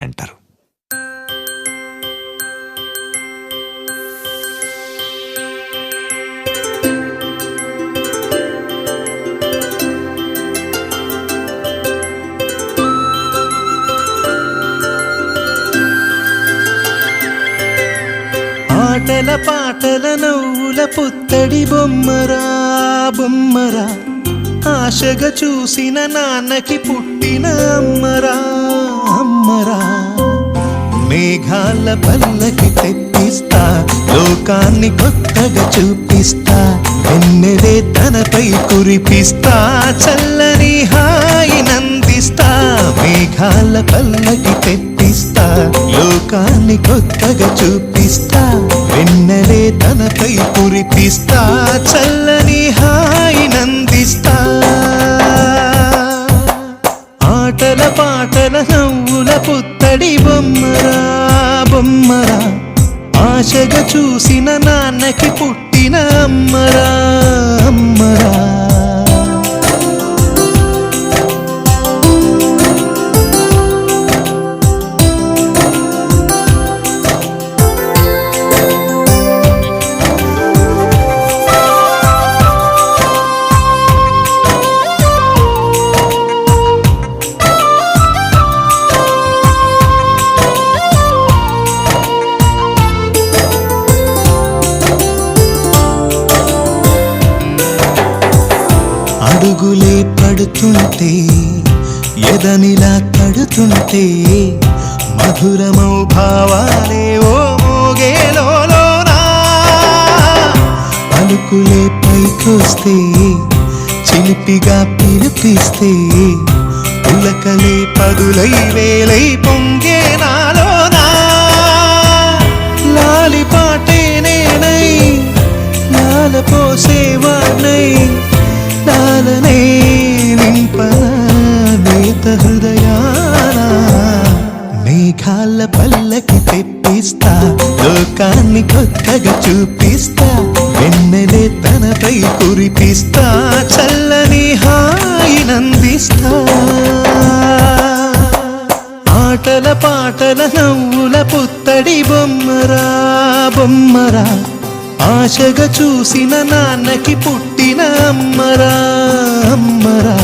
అంటారు. ఆటల పాటల నవ్వుల పుత్తడి బొమ్మరా బొమ్మరా, ఆశగా చూసిన నాన్నకి పుట్టిన అమ్మరా అమ్మరా. మేఘాల పల్లకి తెప్పిస్తా, లోకాన్ని కొత్తగా చూపిస్తా, వెన్నెలే తనపై కురిపిస్తా, చల్లని హాయినందిస్తా. మేఘాల పల్లకి తెప్పిస్తా, లోకాన్ని కొత్తగా చూపిస్తా, వెన్నెలే తనపై కురిపిస్తా, చల్లని హాయినందిస్తా. ఆటల పాటల నవ్వుల పుత్తడి బొమ్మరా బొమ్మరా, ఆశగా చూసిన నాన్నకి పుట్టిన అమ్మరా అమ్మరా. అడుగులే పడుతుంటే, ఎదనిలా తడుతుంటే, మధురమౌ భావాలే ఓ మోగేలోనా. పలుకులే పైకొస్తే, చిలిపిగా పిలిపిస్తే, పులకలే పదులై వేలై పొంగే నాలోనా. లాలి పాటే నేనై, లాల పోసేవాణ్ణై, లాలనే నింపన నేత హృదయాన. మేఘాల పల్లకి తెప్పిస్తా, లోకాన్ని కొత్తగా చూపిస్తా, వెన్నెలే తనపై కురిపిస్తా, చల్లని హాయినందిస్తా. ఆటల పాటల నవ్వుల పుత్తడి బొమ్మరా బొమ్మరా, ఆశగా చూసిన నాన్నకి పుట్టిన అమ్మరా అమ్మరా.